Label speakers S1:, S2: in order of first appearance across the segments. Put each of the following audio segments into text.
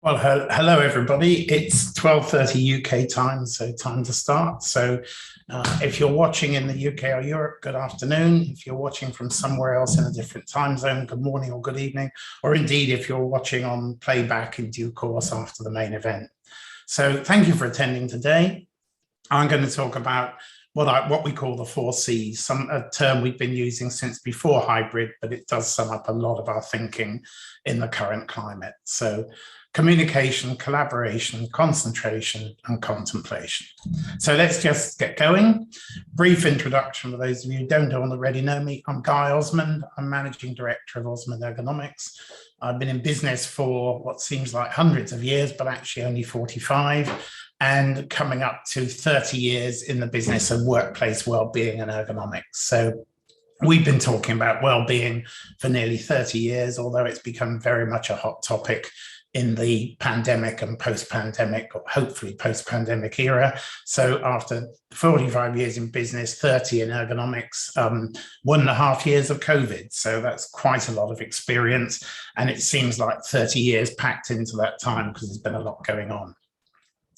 S1: Well, hello everybody. It's 12:30 UK time, so time to start. If you're watching in the UK or Europe, good afternoon. If you're watching from somewhere else in a different time zone, good morning or good evening. Or indeed, if you're watching on playback in due course after the main event. So thank you for attending today. I'm going to talk about what we call the 4Cs, a term we've been using since before hybrid, but it does sum up a lot of our thinking in the current climate. So communication, collaboration, concentration, and contemplation. So let's just get going. Brief introduction for those of you who don't already know me. I'm Guy Osmond. I'm Managing Director of Osmond Ergonomics. I've been in business for what seems like hundreds of years, but actually only 45, and coming up to 30 years in the business of workplace well-being and ergonomics. So we've been talking about well-being for nearly 30 years, although it's become very much a hot topic in the pandemic and post-pandemic, or hopefully post-pandemic era. So after 45 years in business, 30 in ergonomics, 1.5 years of COVID. So that's quite a lot of experience. And it seems like 30 years packed into that time because there's been a lot going on.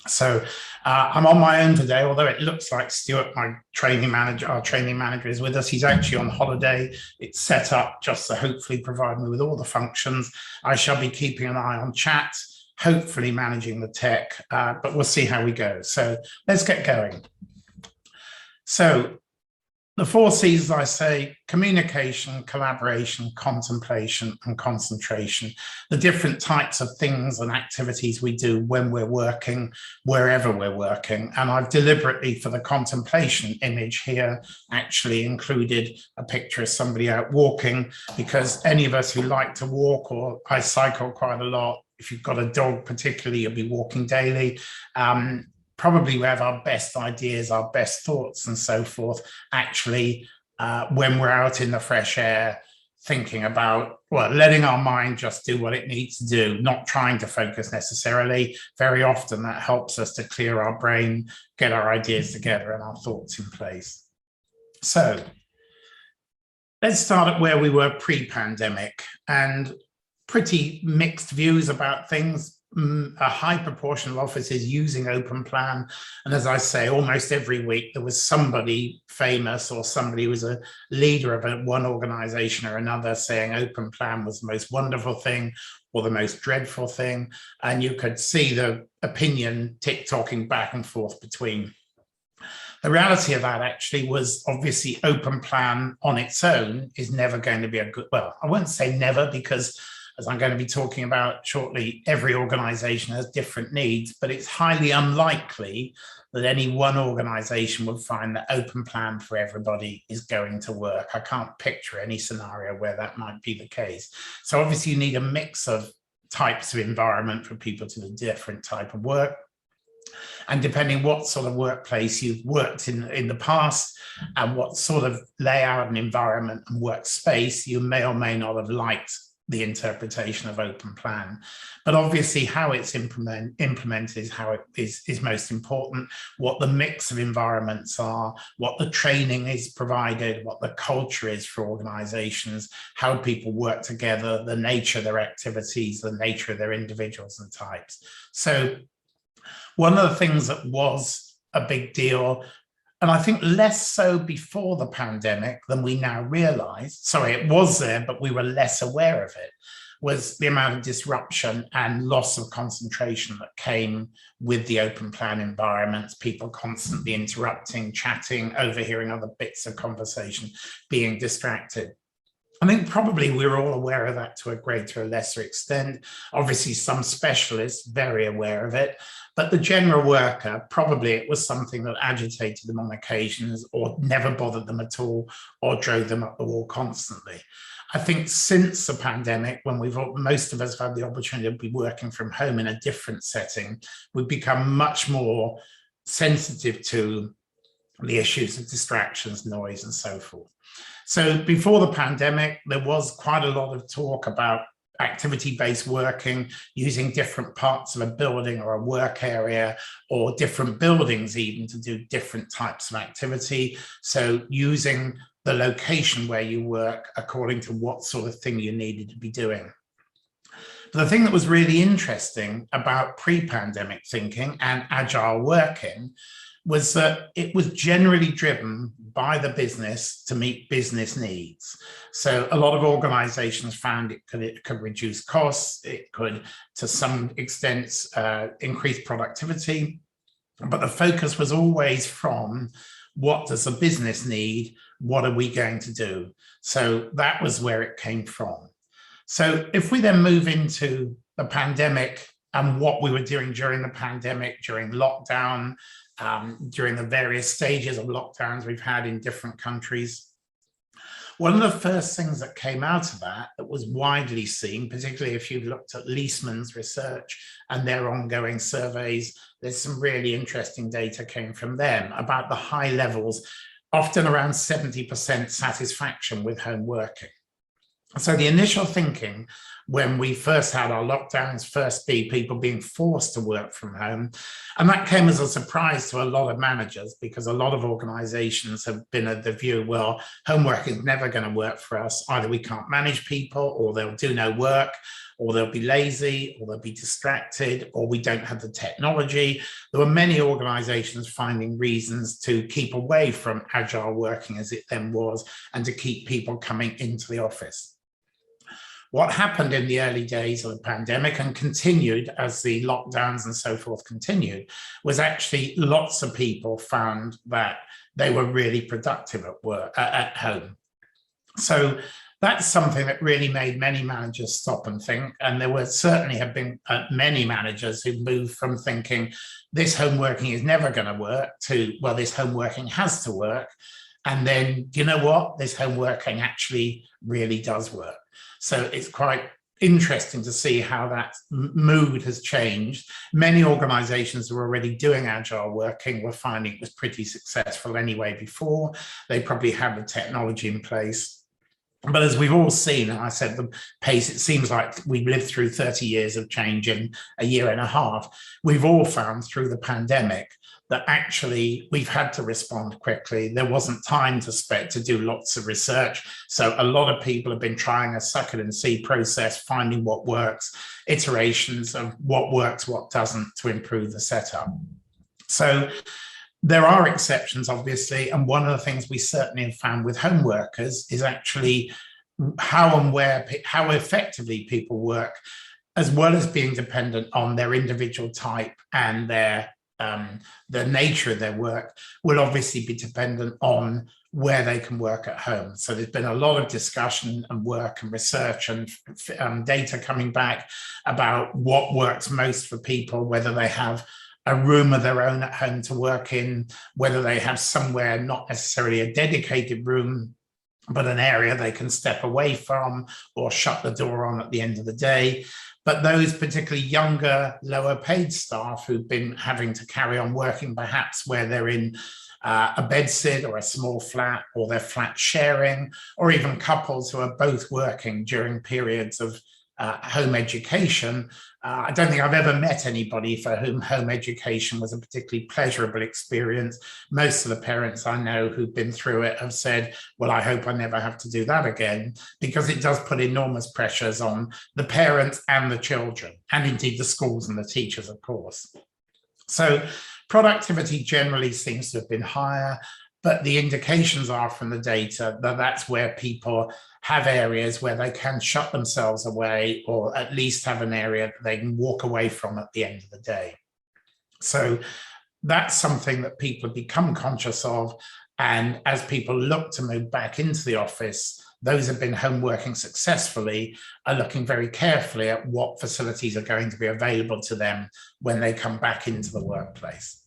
S1: So I'm on my own today, although it looks like Stuart, our training manager is with us. He's actually on holiday. It's set up just to hopefully provide me with all the functions. I shall be keeping an eye on chat, hopefully managing the tech, but we'll see how we go. So let's get going. So the 4Cs, as I say, communication, collaboration, contemplation, and concentration, the different types of things and activities we do when we're working, wherever we're working. And I've deliberately, for the contemplation image here, actually included a picture of somebody out walking, because any of us who like to walk, or I cycle quite a lot, if you've got a dog particularly, you'll be walking daily. Probably we have our best ideas, our best thoughts and so forth, actually, when we're out in the fresh air, thinking about, well, letting our mind just do what it needs to do, not trying to focus necessarily. Very often that helps us to clear our brain, get our ideas together and our thoughts in place. So let's start at where we were pre-pandemic, and pretty mixed views about things. A high proportion of offices using open plan. And as I say, almost every week there was somebody famous or somebody who was a leader of one organization or another saying open plan was the most wonderful thing or the most dreadful thing. And you could see the opinion tick-tocking back and forth between. The reality of that actually was, obviously open plan on its own is never going to be a good, well, I wouldn't say never, because as I'm going to be talking about shortly, every organization has different needs, but it's highly unlikely that any one organization would find that open plan for everybody is going to work. I can't picture any scenario where that might be the case. So obviously you need a mix of types of environment for people to do different type of work. And depending what sort of workplace you've worked in the past and what sort of layout and environment and workspace, you may or may not have liked the interpretation of open plan. But obviously how it's implemented is how it is most important, what the mix of environments are, what the training is provided, what the culture is for organizations, how people work together, the nature of their activities, the nature of their individuals and types. So one of the things that was a big deal, and I think less so before the pandemic than we now realize, sorry, it was there, but we were less aware of it, was the amount of disruption and loss of concentration that came with the open plan environments, people constantly interrupting, chatting, overhearing other bits of conversation, being distracted. I think probably we're all aware of that to a greater or lesser extent. Obviously, some specialists very aware of it, but the general worker, probably it was something that agitated them on occasions or never bothered them at all or drove them up the wall constantly. I think since the pandemic, when most of us have had the opportunity to be working from home in a different setting, we've become much more sensitive to the issues of distractions, noise, and so forth. So before the pandemic, there was quite a lot of talk about activity-based working, using different parts of a building or a work area or different buildings even to do different types of activity. So using the location where you work according to what sort of thing you needed to be doing. The thing that was really interesting about pre-pandemic thinking and agile working was that it was generally driven by the business to meet business needs. So a lot of organizations found it could reduce costs, it could, to some extent, increase productivity, but the focus was always from what does the business need, what are we going to do? So that was where it came from. So if we then move into the pandemic and what we were doing during the pandemic, during lockdown, during the various stages of lockdowns we've had in different countries. One of the first things that came out of that was widely seen, particularly if you looked at Leesman's research and their ongoing surveys, there's some really interesting data came from them about the high levels, often around 70% satisfaction with home working. So the initial thinking when we first had our lockdowns, first be people being forced to work from home. And that came as a surprise to a lot of managers because a lot of organizations have been of the view, well, home work is never going to work for us. Either we can't manage people or they'll do no work, or they'll be lazy, or they'll be distracted, or we don't have the technology. There were many organizations finding reasons to keep away from agile working as it then was, and to keep people coming into the office. What happened in the early days of the pandemic and continued as the lockdowns and so forth continued was actually lots of people found that they were really productive at work, at home. So that's something that really made many managers stop and think. And there were certainly have been many managers who moved from thinking this home working is never going to work to, well, this home working has to work. And then, you know what, this home working actually really does work. So it's quite interesting to see how that mood has changed. Many organizations who were already doing agile working were finding it was pretty successful anyway before. They probably had the technology in place. But as we've all seen, and I said the pace, it seems like we've lived through 30 years of change in a year and a half. We've all found through the pandemic that actually we've had to respond quickly. There wasn't time to do lots of research. So a lot of people have been trying a suck it and see process, finding what works, iterations of what works, what doesn't, to improve the setup. So there are exceptions, obviously, and one of the things we certainly have found with home workers is actually how and where, how effectively people work, as well as being dependent on their individual type and the nature of their work, will obviously be dependent on where they can work at home. So there's been a lot of discussion and work and research and data coming back about what works most for people, whether they have a room of their own at home to work in, whether they have somewhere, not necessarily a dedicated room, but an area they can step away from or shut the door on at the end of the day. But those particularly younger, lower paid staff who've been having to carry on working perhaps where they're in a bedsit or a small flat, or they're flat sharing, or even couples who are both working during periods of home education. I don't think I've ever met anybody for whom home education was a particularly pleasurable experience. Most of the parents I know who've been through it have said, well, I hope I never have to do that again, because it does put enormous pressures on the parents and the children, and indeed the schools and the teachers, of course. So productivity generally seems to have been higher, but the indications are from the data that that's where people have areas where they can shut themselves away, or at least have an area that they can walk away from at the end of the day. So that's something that people have become conscious of. And as people look to move back into the office, those who have been home working successfully are looking very carefully at what facilities are going to be available to them when they come back into the workplace.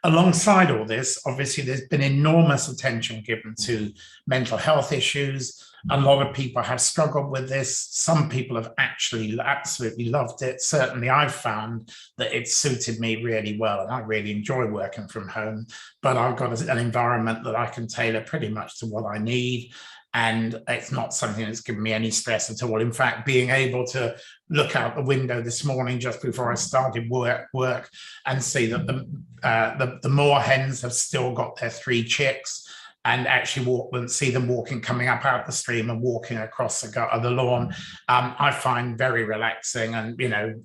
S1: Alongside all this, obviously, there's been enormous attention given to mental health issues. A lot of people have struggled with this. Some people have actually absolutely loved it. Certainly, I've found that it suited me really well, and I really enjoy working from home. But I've got an environment that I can tailor pretty much to what I need. And it's not something that's given me any stress at all. In fact, being able to look out the window this morning just before I started work and see that the moor hens have still got their 3 chicks. and actually see them walking, coming up out the stream and walking across the lawn, I find very relaxing and,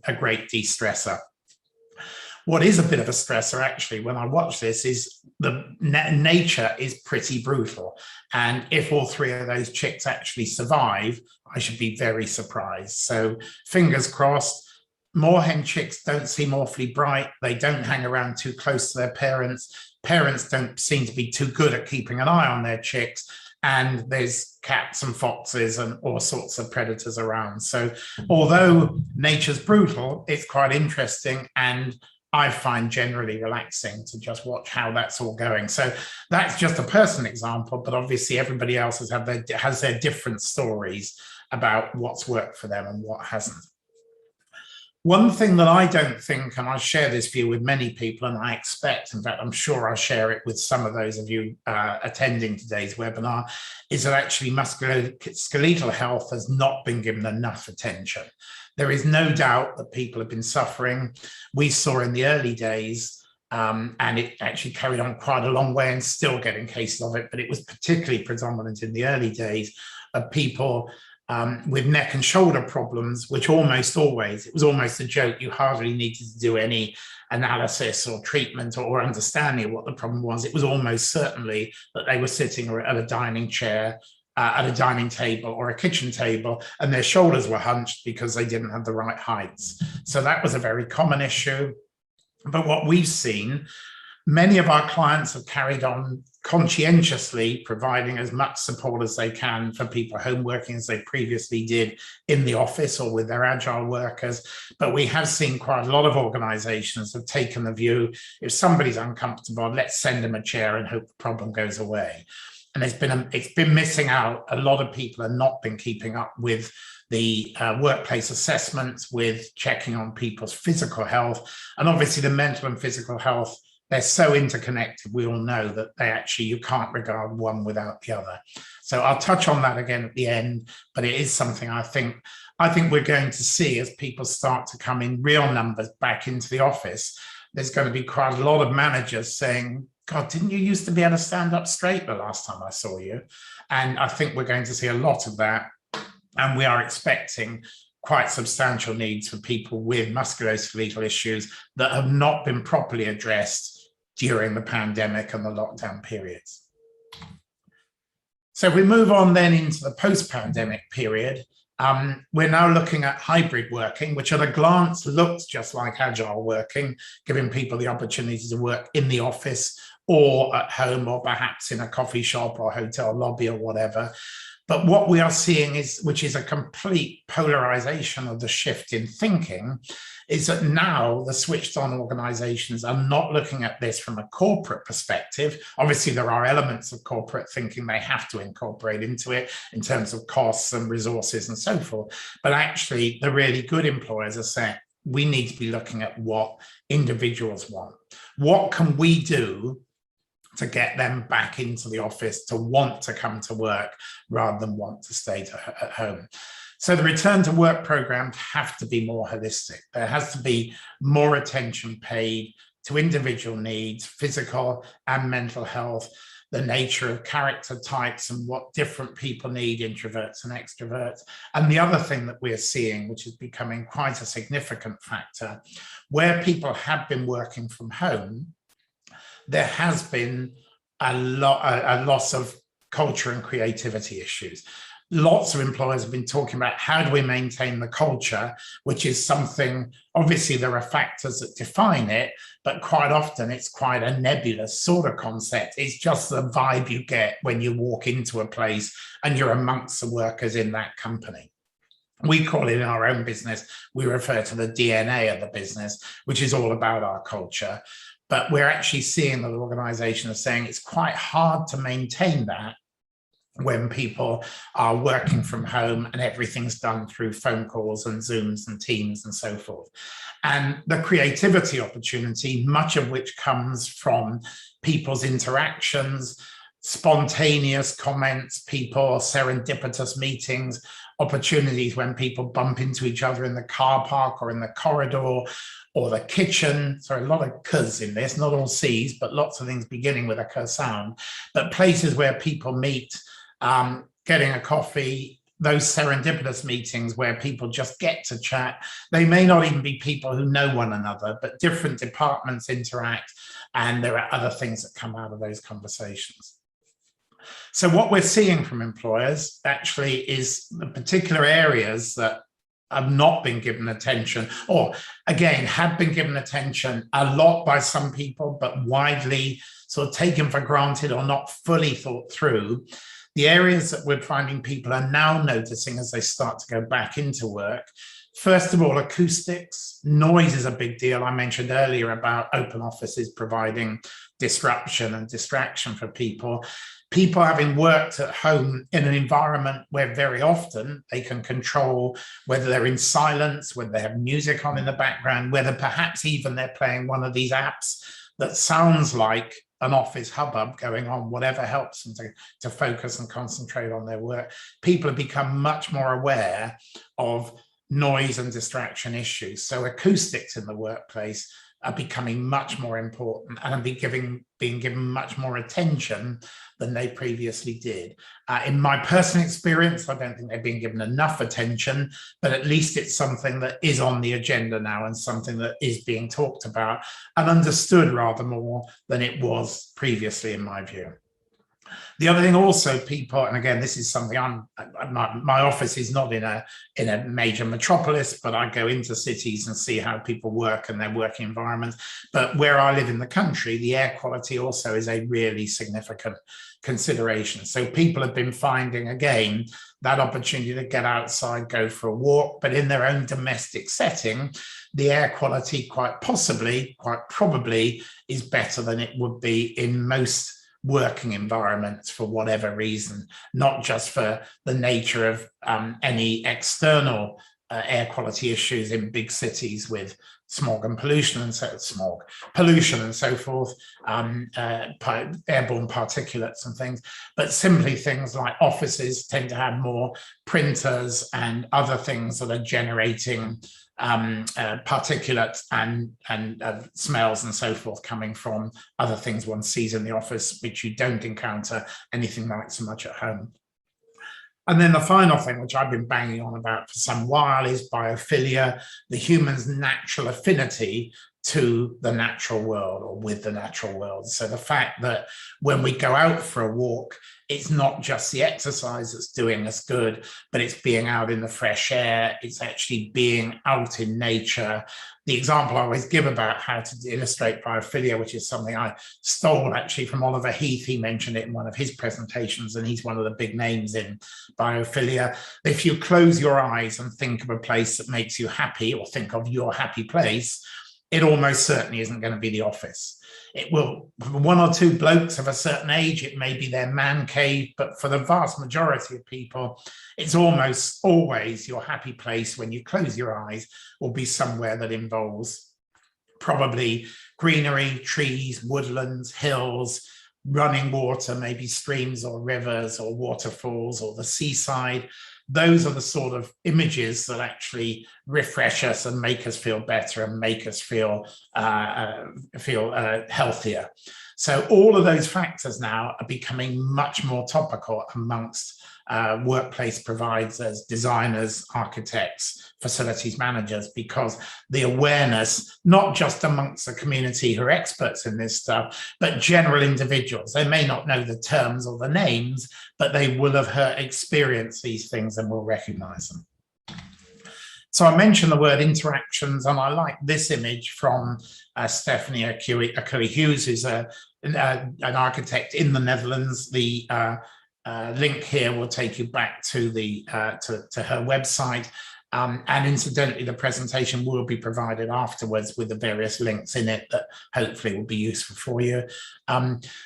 S1: a great de-stressor. What is a bit of a stressor, actually, when I watch this, is the nature is pretty brutal. And if all 3 of those chicks actually survive, I should be very surprised. So fingers crossed. Moorhen chicks don't seem awfully bright. They don't hang around too close to their parents. Parents don't seem to be too good at keeping an eye on their chicks. And there's cats and foxes and all sorts of predators around. So although nature's brutal, it's quite interesting, and I find generally relaxing to just watch how that's all going. So that's just a personal example, but obviously everybody else has their different stories about what's worked for them and what hasn't. One thing that I don't think, and I share this view with many people, and I expect, in fact, I'm sure I'll share it with some of those of you attending today's webinar, is that actually musculoskeletal health has not been given enough attention. There is no doubt that people have been suffering. We saw in the early days, and it actually carried on quite a long way and still getting cases of it, but it was particularly predominant in the early days of people with neck and shoulder problems, which almost always, it was almost a joke. You hardly needed to do any analysis or treatment or understanding of what the problem was. It was almost certainly that they were sitting at a dining chair, at a dining table or a kitchen table, and their shoulders were hunched because they didn't have the right heights. So that was a very common issue. But what we've seen, many of our clients have carried on conscientiously providing as much support as they can for people home working as they previously did in the office or with their agile workers. But we have seen quite a lot of organizations have taken the view, if somebody's uncomfortable, let's send them a chair and hope the problem goes away. And it's been missing out. A lot of people have not been keeping up with the workplace assessments, with checking on people's physical health, and obviously the mental and physical health. They're so interconnected. We all know that you can't regard one without the other. So I'll touch on that again at the end, but it is something I think we're going to see as people start to come in real numbers back into the office. There's going to be quite a lot of managers saying, God, didn't you used to be able to stand up straight the last time I saw you? And I think we're going to see a lot of that. And we are expecting quite substantial needs for people with musculoskeletal issues that have not been properly addressed during the pandemic and the lockdown periods. So if we move on then into the post-pandemic period, we're now looking at hybrid working, which at a glance looks just like agile working, giving people the opportunity to work in the office or at home or perhaps in a coffee shop or hotel lobby or whatever. But what we are seeing is, which is a complete polarization of the shift in thinking, is that now the switched on organizations are not looking at this from a corporate perspective. Obviously, there are elements of corporate thinking they have to incorporate into it in terms of costs and resources and so forth. But actually, the really good employers are saying, we need to be looking at what individuals want. What can we do to get them back into the office, to want to come to work rather than want to stay at home? So the return to work programs have to be more holistic. There has to be more attention paid to individual needs, physical and mental health, the nature of character types and what different people need, introverts and extroverts. And the other thing that we're seeing, which is becoming quite a significant factor, where people have been working from home, there has been a loss of culture and creativity issues. Lots of employers have been talking about how do we maintain the culture, which is something, obviously there are factors that define it, but quite often it's quite a nebulous sort of concept. It's just the vibe you get when you walk into a place and you're amongst the workers in that company. We call it in our own business, we refer to the DNA of the business, which is all about our culture. But we're actually seeing that organizations are saying it's quite hard to maintain that when people are working from home and everything's done through phone calls and Zooms and Teams and so forth. And the creativity opportunity, much of which comes from people's interactions, spontaneous comments, people, serendipitous meetings, opportunities when people bump into each other in the car park or in the corridor or the kitchen. So a lot of K's in this, not all C's, but lots of things beginning with a K sound. But places where people meet, getting a coffee, those serendipitous meetings where people just get to chat. They may not even be people who know one another, but different departments interact, and there are other things that come out of those conversations. So what we're seeing from employers actually is the particular areas that have not been given attention, or again, have been given attention a lot by some people, but widely sort of taken for granted or not fully thought through. The areas that we're finding people are now noticing as they start to go back into work. First of all, acoustics. Noise is a big deal. I mentioned earlier about open offices providing disruption and distraction for people. People having worked at home in an environment where very often they can control whether they're in silence, whether they have music on in the background, whether perhaps even they're playing one of these apps that sounds like an office hubbub going on, whatever helps them to focus and concentrate on their work. People have become much more aware of noise and distraction issues. So acoustics in the workplace are becoming much more important and are being given much more attention than they previously did. In my personal experience, I don't think they've been given enough attention, but at least it's something that is on the agenda now and something that is being talked about and understood rather more than it was previously, in my view. The other thing also, people, and again, this is something my office is not in a major metropolis, but I go into cities and see how people work and their working environments. But where I live in the country, the air quality also is a really significant consideration. So people have been finding, again, that opportunity to get outside, go for a walk, but in their own domestic setting, the air quality quite probably is better than it would be in most working environments for whatever reason, not just for the nature of any external air quality issues in big cities with smog and pollution and so forth, airborne particulates and things, but simply things like offices tend to have more printers and other things that are generating particulates and smells and so forth coming from other things one sees in the office, which you don't encounter anything like so much at home. And then the final thing, which I've been banging on about for some while, is biophilia, the human's natural affinity to the natural world or with the natural world. So the fact that when we go out for a walk, it's not just the exercise that's doing us good, but it's being out in the fresh air. It's actually being out in nature. The example I always give about how to illustrate biophilia, which is something I stole actually from Oliver Heath. He mentioned it in one of his presentations, and he's one of the big names in biophilia. If you close your eyes and think of a place that makes you happy, or think of your happy place, it almost certainly isn't going to be the office. It will, for one or two blokes of a certain age, it may be their man cave, but for the vast majority of people, it's almost always your happy place when you close your eyes will be somewhere that involves probably greenery, trees, woodlands, hills, running water, maybe streams or rivers or waterfalls or the seaside. Those are the sort of images that actually refresh us and make us feel better and make us feel healthier. So all of those factors now are becoming much more topical amongst workplace providers, designers, architects, facilities managers, because the awareness, not just amongst the community who are experts in this stuff, but general individuals. They may not know the terms or the names, but they will have experienced these things and will recognize them. So I mentioned the word interactions, and I like this image from Stephanie Akui-Hughes, who's an architect in the Netherlands. The link here will take you back to the to her website. And incidentally, the presentation will be provided afterwards with the various links in it that hopefully will be useful for you.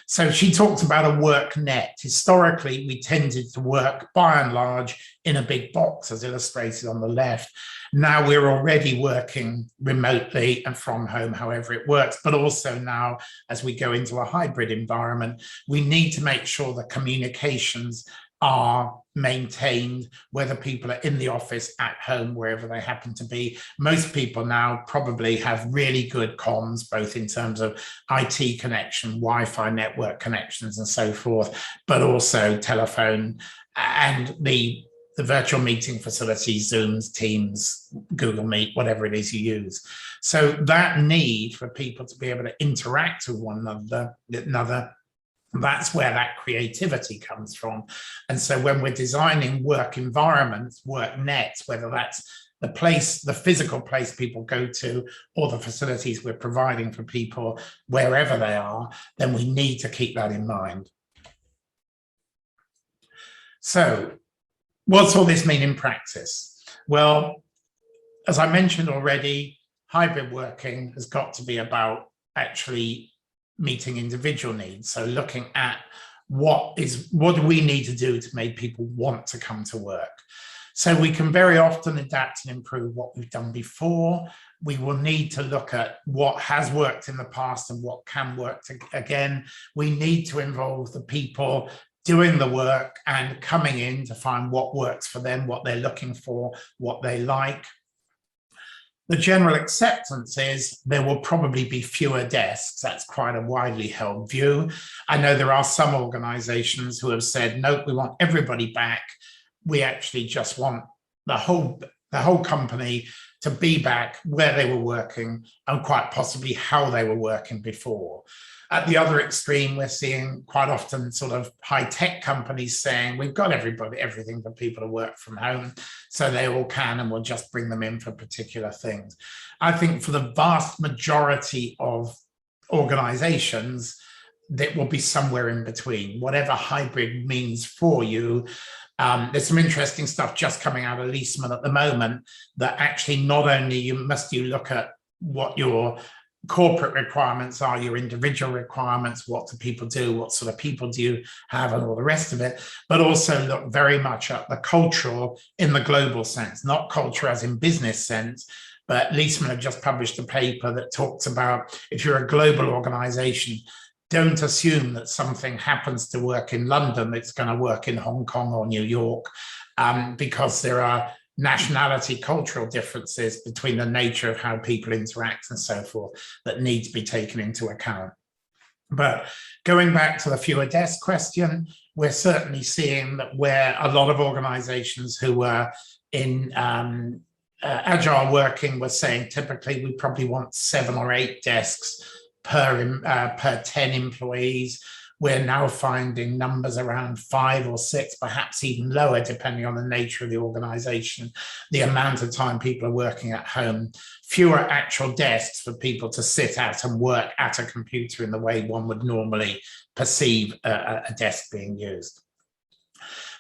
S1: So she talked about a work net. Historically, we tended to work by and large in a big box, as illustrated on the left. Now we're already working remotely and from home, however it works, but also now as we go into a hybrid environment, we need to make sure the communications are maintained, whether people are in the office, at home, wherever they happen to be. Most people now probably have really good comms, both in terms of IT connection, Wi-Fi network connections and so forth, but also telephone and the virtual meeting facilities, Zooms, Teams, Google Meet, whatever it is you use. So that need for people to be able to interact with one another, that's where that creativity comes from. And so when we're designing work environments, work nets, whether that's the place, the physical place people go to, or the facilities we're providing for people wherever they are, then we need to keep that in mind. So what's all this mean in practice? Well, as I mentioned already, hybrid working has got to be about actually meeting individual needs. So looking at what do we need to do to make people want to come to work. So we can very often adapt and improve what we've done before. We will need to look at what has worked in the past and what can work again. We need to involve the people doing the work and coming in to find what works for them, what they're looking for, what they like. The general acceptance is there will probably be fewer desks. That's quite a widely held view. I know there are some organizations who have said, no, we want everybody back. We actually just want the whole company to be back where they were working and quite possibly how they were working before. At the other extreme, we're seeing quite often sort of high-tech companies saying, we've got everything for people to work from home, so they all can, and we'll just bring them in for particular things. I think for the vast majority of organizations, that will be somewhere in between, whatever hybrid means for you. There's some interesting stuff just coming out of Leesman at the moment that actually not only must you look at what your corporate requirements are, your individual requirements, what do people do, what sort of people do you have, and all the rest of it, but also look very much at the cultural in the global sense, not culture as in business sense, but Leesman have just published a paper that talks about if you're a global organization, don't assume that something happens to work in London, it's going to work in Hong Kong or New York, because there are nationality, cultural differences between the nature of how people interact and so forth that need to be taken into account. But going back to the fewer desks question, we're certainly seeing that where a lot of organizations who were in agile working were saying typically we probably want 7 or 8 desks per 10 employees. We're now finding numbers around 5 or 6, perhaps even lower, depending on the nature of the organization, the amount of time people are working at home, fewer actual desks for people to sit at and work at a computer in the way one would normally perceive a desk being used.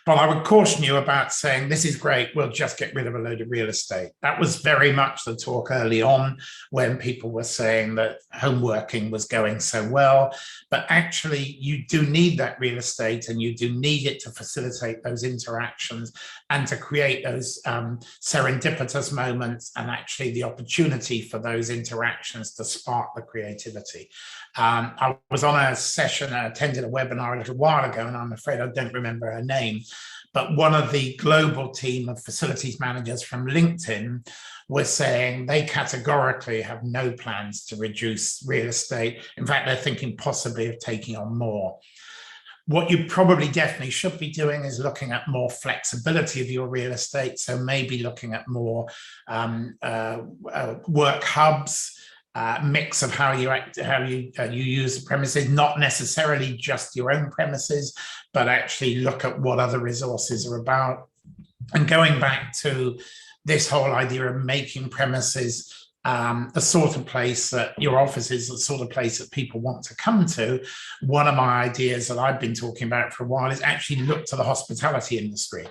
S1: But I would caution you about saying, this is great, we'll just get rid of a load of real estate. That was very much the talk early on when people were saying that home working was going so well. But actually, you do need that real estate and you do need it to facilitate those interactions and to create those serendipitous moments and actually the opportunity for those interactions to spark the creativity. I was on a session, I attended a webinar a little while ago, and I'm afraid I don't remember her name, but one of the global team of facilities managers from LinkedIn was saying they categorically have no plans to reduce real estate. In fact, they're thinking possibly of taking on more. What you probably definitely should be doing is looking at more flexibility of your real estate. So maybe looking at more work hubs, mix of how you use the premises, not necessarily just your own premises, but actually look at what other resources are about. And going back to this whole idea of making premises the sort of place that your office is, the sort of place that people want to come to, one of my ideas that I've been talking about for a while is actually look to the hospitality industry.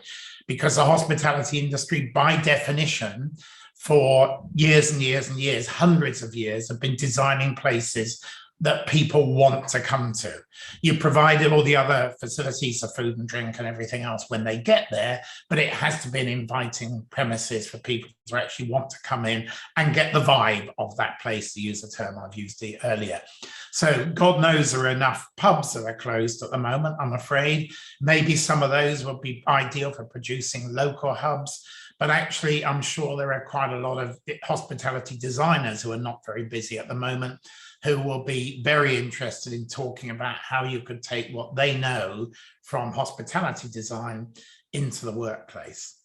S1: because the hospitality industry, by definition, for years and years and years, hundreds of years, have been designing places that people want to come to. You provided all the other facilities of food and drink and everything else when they get there, but it has to be an inviting premises for people to actually want to come in and get the vibe of that place, to use the term I've used earlier. So God knows there are enough pubs that are closed at the moment, I'm afraid. Maybe some of those would be ideal for producing local hubs, but actually I'm sure there are quite a lot of hospitality designers who are not very busy at the moment, who will be very interested in talking about how you could take what they know from hospitality design into the workplace.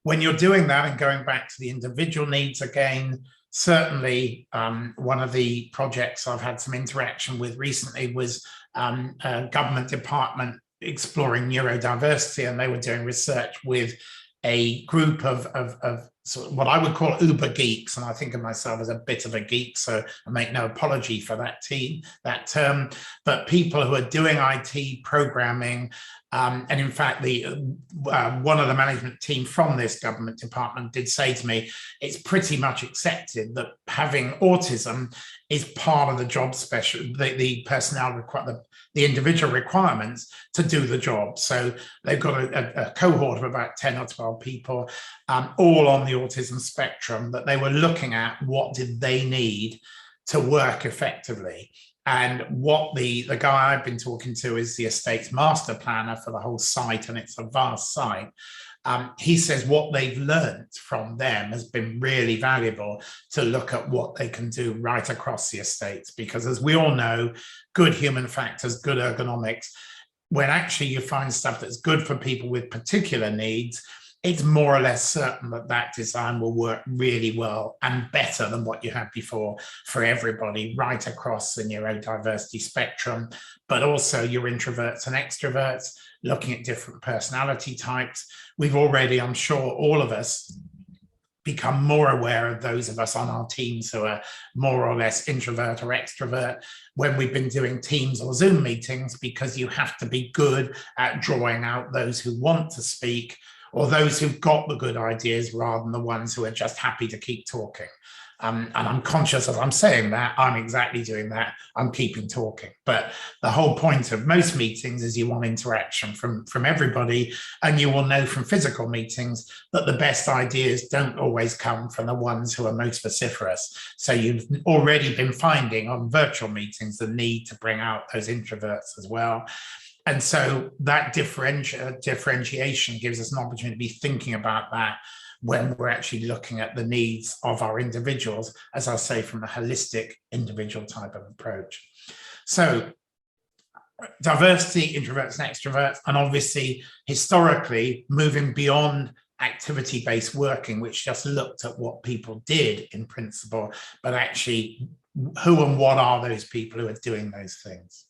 S1: When you're doing that and going back to the individual needs again, certainly one of the projects I've had some interaction with recently was a government department exploring neurodiversity, and they were doing research with a group of sort of what I would call uber geeks, and I think of myself as a bit of a geek, so I make no apology for that term, but people who are doing IT programming, and in fact, one of the management team from this government department did say to me, it's pretty much accepted that having autism is part of the job the personnel the individual requirements to do the job. So they've got a cohort of about 10 or 12 people, all on the autism spectrum, that they were looking at what did they need to work effectively. And what the guy I've been talking to is the estate's master planner for the whole site, and it's a vast site. He says what they've learned from them has been really valuable to look at what they can do right across the estates, because as we all know, good human factors, good ergonomics, when actually you find stuff that's good for people with particular needs, it's more or less certain that that design will work really well and better than what you had before for everybody right across the neurodiversity spectrum, but also your introverts and extroverts, looking at different personality types. We've already, I'm sure, all of us become more aware of those of us on our teams who are more or less introvert or extrovert when we've been doing Teams or Zoom meetings, because you have to be good at drawing out those who want to speak or those who've got the good ideas rather than the ones who are just happy to keep talking. And I'm conscious as I'm saying that, I'm exactly doing that. I'm keeping talking. But the whole point of most meetings is you want interaction from everybody. And you will know from physical meetings that the best ideas don't always come from the ones who are most vociferous. So you've already been finding on virtual meetings the need to bring out those introverts as well. And so that differentiation gives us an opportunity to be thinking about that when we're actually looking at the needs of our individuals, as I say, from a holistic individual type of approach. So diversity, introverts and extroverts, and obviously historically moving beyond activity-based working, which just looked at what people did in principle, but actually who and what are those people who are doing those things.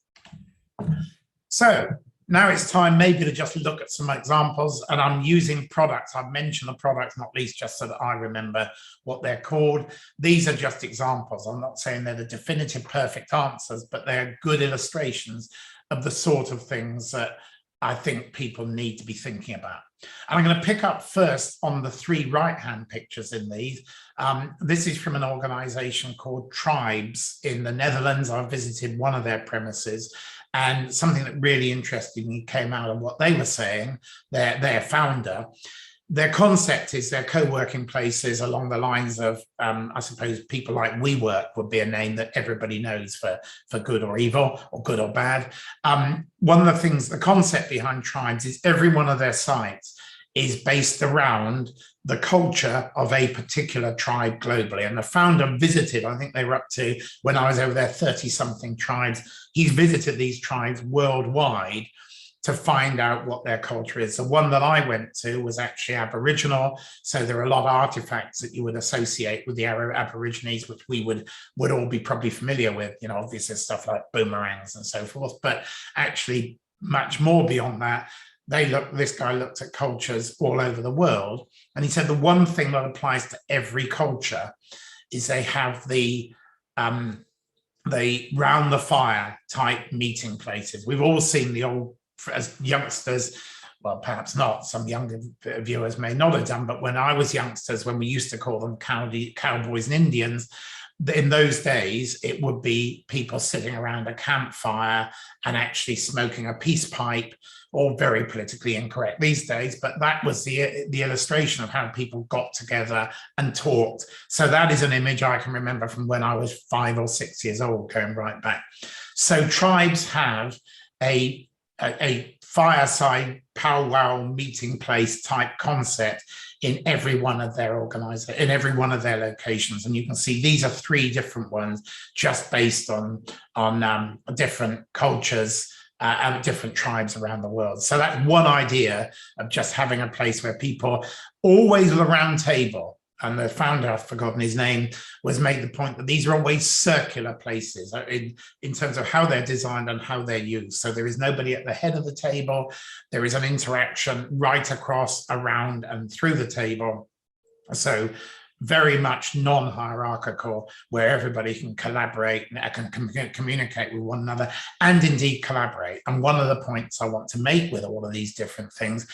S1: So now it's time maybe to just look at some examples, and I'm using products. I've mentioned the products, not least just so that I remember what they're called. These are just examples. I'm not saying they're the definitive perfect answers, but they're good illustrations of the sort of things that I think people need to be thinking about. And I'm going to pick up first on the three right-hand pictures in these. This is from an organization called Tribes in the Netherlands. I visited one of their premises, and something that really interested me came out of what they were saying, their founder. Their concept is their co-working places along the lines of, I suppose, people like WeWork would be a name that everybody knows for good or evil, or good or bad. One of the things, the concept behind Tribes is every one of their sites is based around the culture of a particular tribe globally. And the founder visited, I think they were up to, when I was over there, 30-something tribes. He's visited these tribes worldwide to find out what their culture is. The one that I went to was actually Aboriginal. So there are a lot of artifacts that you would associate with the Aborigines, which we would all be probably familiar with, you know, obviously stuff like boomerangs and so forth, but actually much more beyond that. This guy looked at cultures all over the world, and he said the one thing that applies to every culture is they have the round the fire type meeting places. We've all seen the old, as youngsters, well, perhaps not, some younger viewers may not have done, but when I was youngsters, when we used to call them cowboys and Indians, in those days, it would be people sitting around a campfire and actually smoking a peace pipe, all very politically incorrect these days, but that was the illustration of how people got together and talked. So that is an image I can remember from when I was 5 or 6 years old, going right back. So tribes have a fireside powwow meeting place type concept in every one of their locations, and you can see these are 3 different ones, just based on different cultures and different tribes around the world. So that's one idea of just having a place where people always at a round table. And the founder, I've forgotten his name, was made the point that these are always circular places in terms of how they're designed and how they're used. So there is nobody at the head of the table. There is an interaction right across, around, and through the table. So very much non-hierarchical, where everybody can collaborate and can communicate with one another and indeed collaborate. And one of the points I want to make with all of these different things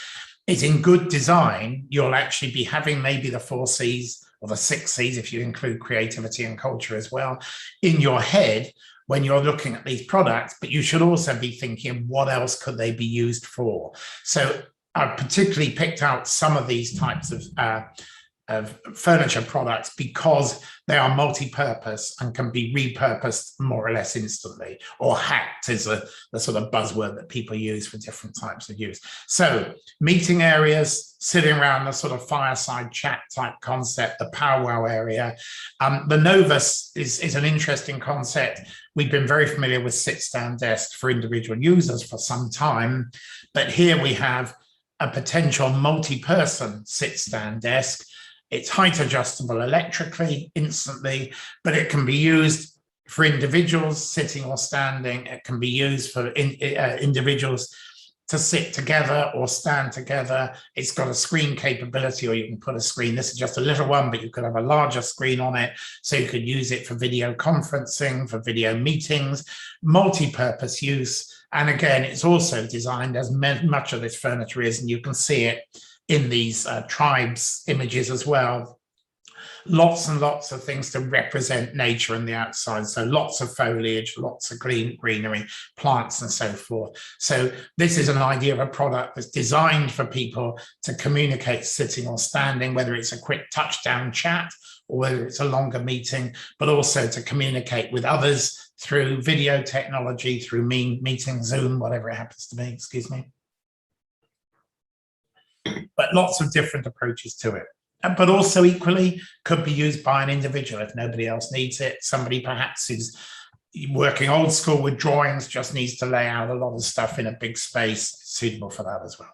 S1: is, in good design, you'll actually be having maybe the 4 C's or the 6 C's, if you include creativity and culture as well, in your head when you're looking at these products, but you should also be thinking, what else could they be used for? So I've particularly picked out some of these types of furniture products because they are multi-purpose and can be repurposed more or less instantly, or hacked is the sort of buzzword that people use for different types of use. So meeting areas, sitting around the sort of fireside chat type concept, the powwow area. The Novus is an interesting concept. We've been very familiar with sit-stand desks for individual users for some time, but here we have a potential multi-person sit-stand desk. It's height adjustable electrically, instantly, but it can be used for individuals sitting or standing. It can be used for individuals to sit together or stand together. It's got a screen capability, or you can put a screen. This is just a little one, but you could have a larger screen on it. So you could use it for video conferencing, for video meetings, multi-purpose use. And again, it's also designed, as much of this furniture is, and you can see it in these tribes images as well. Lots and lots of things to represent nature and the outside. So lots of foliage, lots of greenery, plants and so forth. So this is an idea of a product that's designed for people to communicate sitting or standing, whether it's a quick touchdown chat or whether it's a longer meeting, but also to communicate with others through video technology, through meeting, Zoom, whatever it happens to be, excuse me. But lots of different approaches to it. But also equally could be used by an individual if nobody else needs it. Somebody perhaps who's working old school with drawings just needs to lay out a lot of stuff in a big space, suitable for that as well.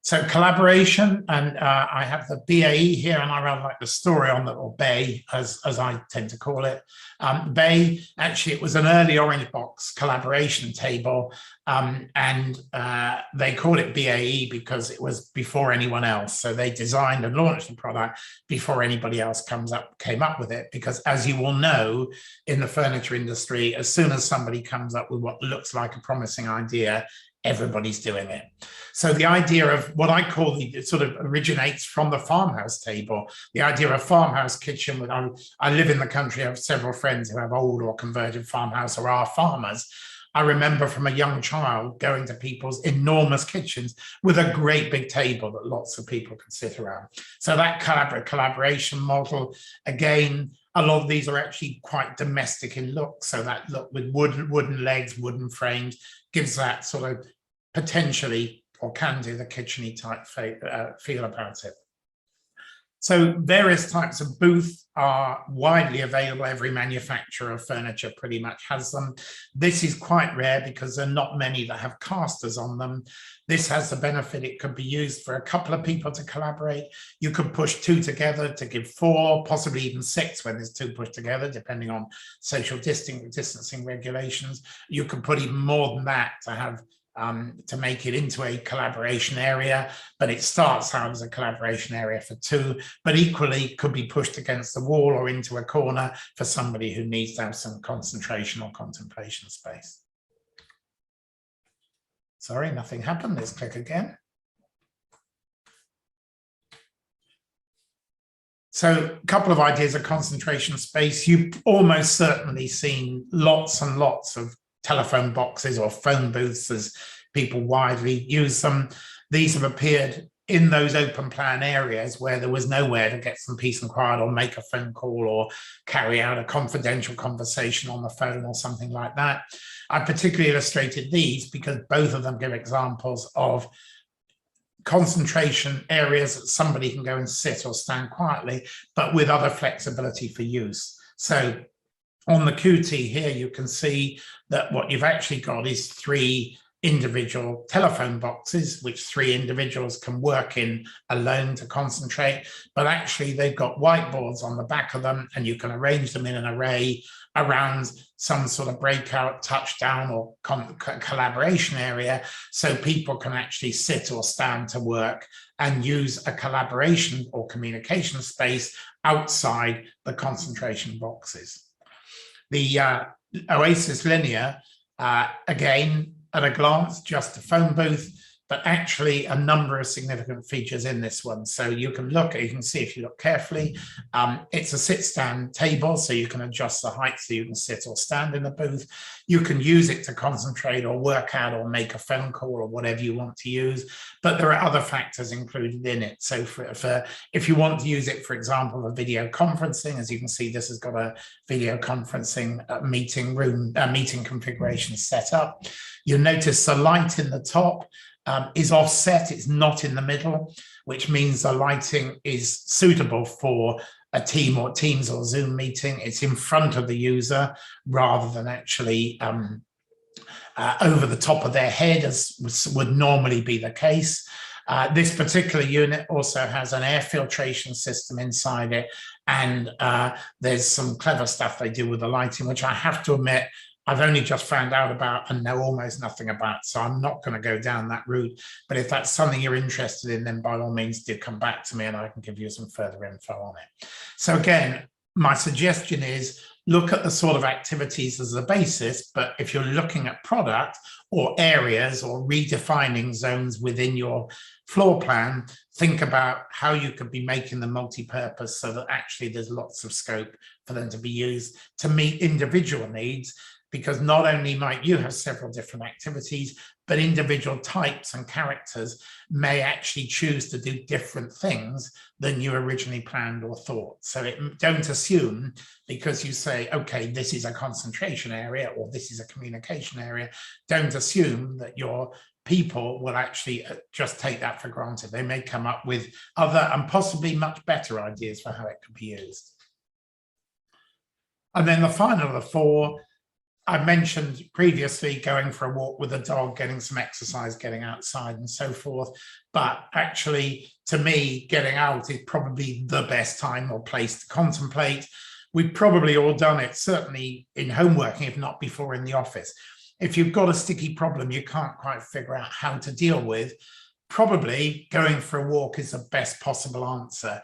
S1: So collaboration, and I have the BAE here, and I rather like the story on the, or BAE as I tend to call it. BAE, actually it was an early orange box collaboration table, and they called it BAE because it was before anyone else. So they designed and launched the product before anybody else came up with it, because as you will know, in the furniture industry, as soon as somebody comes up with what looks like a promising idea, everybody's doing it. So the idea of what I call it sort of originates from the farmhouse table, the idea of a farmhouse kitchen. I live in the country, I have several friends who have old or converted farmhouse or are farmers. I remember from a young child going to people's enormous kitchens with a great big table that lots of people could sit around. So that collaboration model, again, a lot of these are actually quite domestic in look. So that look with wooden legs, wooden frames, gives that sort of potentially, or can do, the kitcheny type feel about it. So various types of booth are widely available. Every manufacturer of furniture pretty much has them. This is quite rare because there are not many that have casters on them. This has the benefit it could be used for a couple of people to collaborate. You could push 2 together to give 4, possibly even 6 when there's 2 pushed together, depending on social distancing regulations. You could put even more than that to have to make it into a collaboration area, but it starts out as a collaboration area for 2, but equally could be pushed against the wall or into a corner for somebody who needs to have some concentration or contemplation space. Sorry, nothing happened. Let's click again. So a couple of ideas of concentration space. You've almost certainly seen lots and lots of telephone boxes or phone booths as people widely use them. These have appeared in those open plan areas where there was nowhere to get some peace and quiet or make a phone call or carry out a confidential conversation on the phone or something like that. I particularly illustrated these because both of them give examples of concentration areas that somebody can go and sit or stand quietly, but with other flexibility for use. So on the QT here, you can see that what you've actually got is 3 individual telephone boxes, which 3 individuals can work in alone to concentrate, but actually they've got whiteboards on the back of them, and you can arrange them in an array around some sort of breakout, touchdown, or collaboration area, so people can actually sit or stand to work and use a collaboration or communication space outside the concentration boxes. The Oasis Linear, again, at a glance, just a phone booth, but actually a number of significant features in this one. So you can see if you look carefully, it's a sit-stand table, so you can adjust the height so you can sit or stand in the booth. You can use it to concentrate or work out or make a phone call or whatever you want to use, but there are other factors included in it. So if you want to use it, for example, for video conferencing, as you can see, this has got a video conferencing meeting room, meeting configuration set up. You'll notice the light in the top is offset, it's not in the middle, which means the lighting is suitable for a team or Teams or Zoom meeting. It's in front of the user rather than actually over the top of their head, as would normally be the case. This particular unit also has an air filtration system inside it, and there's some clever stuff they do with the lighting, which I have to admit I've only just found out about and know almost nothing about, so I'm not going to go down that route. But if that's something you're interested in, then by all means do come back to me and I can give you some further info on it. So again, my suggestion is look at the sort of activities as a basis, but if you're looking at product or areas or redefining zones within your floor plan, think about how you could be making them multi-purpose so that actually there's lots of scope for them to be used to meet individual needs. Because not only might you have several different activities, but individual types and characters may actually choose to do different things than you originally planned or thought. So don't assume, because you say, okay, this is a concentration area or this is a communication area, don't assume that your people will actually just take that for granted. They may come up with other and possibly much better ideas for how it could be used. And then the final of the 4, I mentioned previously going for a walk with a dog, getting some exercise, getting outside and so forth. But actually, to me, getting out is probably the best time or place to contemplate. We've probably all done it, certainly in home working, if not before in the office. If you've got a sticky problem you can't quite figure out how to deal with, probably going for a walk is the best possible answer.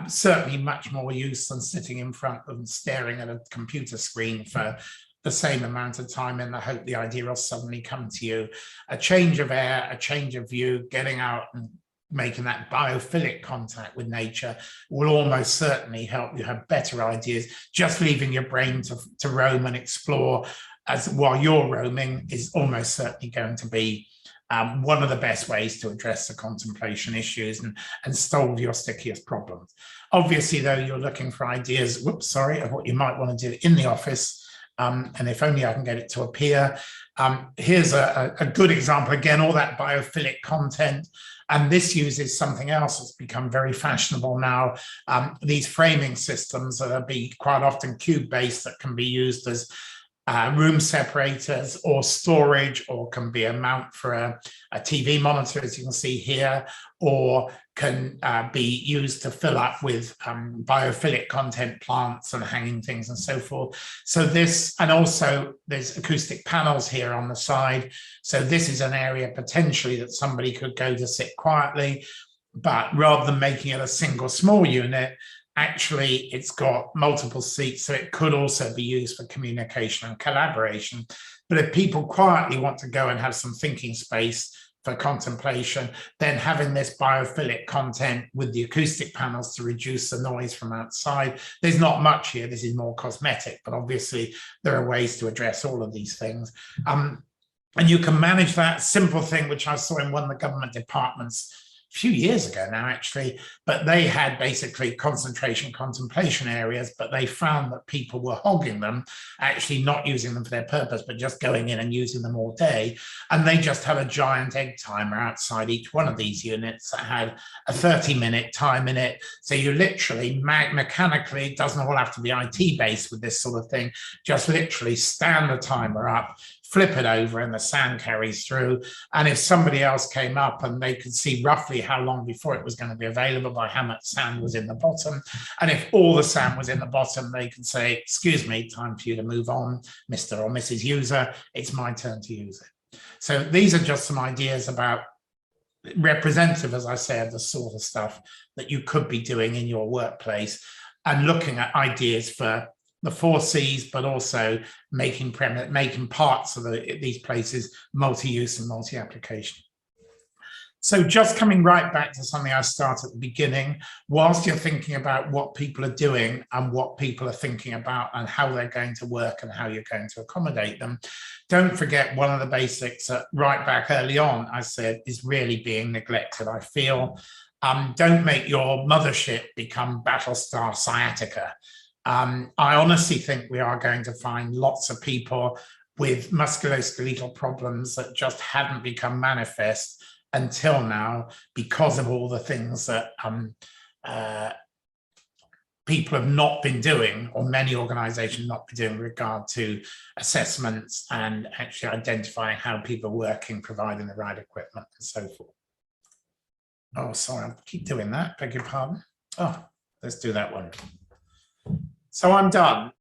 S1: Certainly much more use than sitting in front and staring at a computer screen for the same amount of time in the hope the idea will suddenly come to you. A change of air, a change of view, getting out and making that biophilic contact with nature will almost certainly help you have better ideas. Just leaving your brain to roam and explore while you're roaming is almost certainly going to be one of the best ways to address the contemplation issues and solve your stickiest problems. Obviously, though, you're looking for ideas, of what you might want to do in the office. And if only I can get it to appear. Here's a good example, again, all that biophilic content. And this uses something else that's become very fashionable now. These framing systems that are quite often cube-based that can be used as room separators or storage, or can be a mount for a TV monitor, as you can see here, or can be used to fill up with biophilic content, plants and hanging things and so forth. So this, and also there's acoustic panels here on the side. So this is an area potentially that somebody could go to sit quietly, but rather than making it a single small unit, actually it's got multiple seats, so it could also be used for communication and collaboration. But if people quietly want to go and have some thinking space for contemplation, then having this biophilic content with the acoustic panels to reduce the noise from outside. There's not much here, this is more cosmetic, but obviously there are ways to address all of these things. And you can manage that simple thing, which I saw in one of the government departments a few years ago now, actually, but they had basically concentration contemplation areas, but they found that people were hogging them, actually not using them for their purpose, but just going in and using them all day. And they just had a giant egg timer outside each one of these units that had a 30-minute time in it. So you literally mechanically, it doesn't all have to be IT based with this sort of thing, just literally stand the timer up, flip it over and the sand carries through. And if somebody else came up and they could see roughly how long before it was going to be available by how much sand was in the bottom. And if all the sand was in the bottom, they could say, excuse me, time for you to move on, Mr. or Mrs. User, it's my turn to use it. So these are just some ideas about representative, as I say, of the sort of stuff that you could be doing in your workplace and looking at ideas for the 4 C's, but also making parts of these places multi-use and multi-application. So just coming right back to something I started at the beginning, whilst you're thinking about what people are doing and what people are thinking about and how they're going to work and how you're going to accommodate them, don't forget one of the basics that right back early on I said is really being neglected, I feel. Don't make your mothership become Battlestar Sciatica. I honestly think we are going to find lots of people with musculoskeletal problems that just haven't become manifest until now because of all the things that people have not been doing, or many organizations not been doing, with regard to assessments and actually identifying how people are working, providing the right equipment and so forth. Oh, sorry, I keep doing that, beg your pardon. Oh, let's do that one. So I'm done.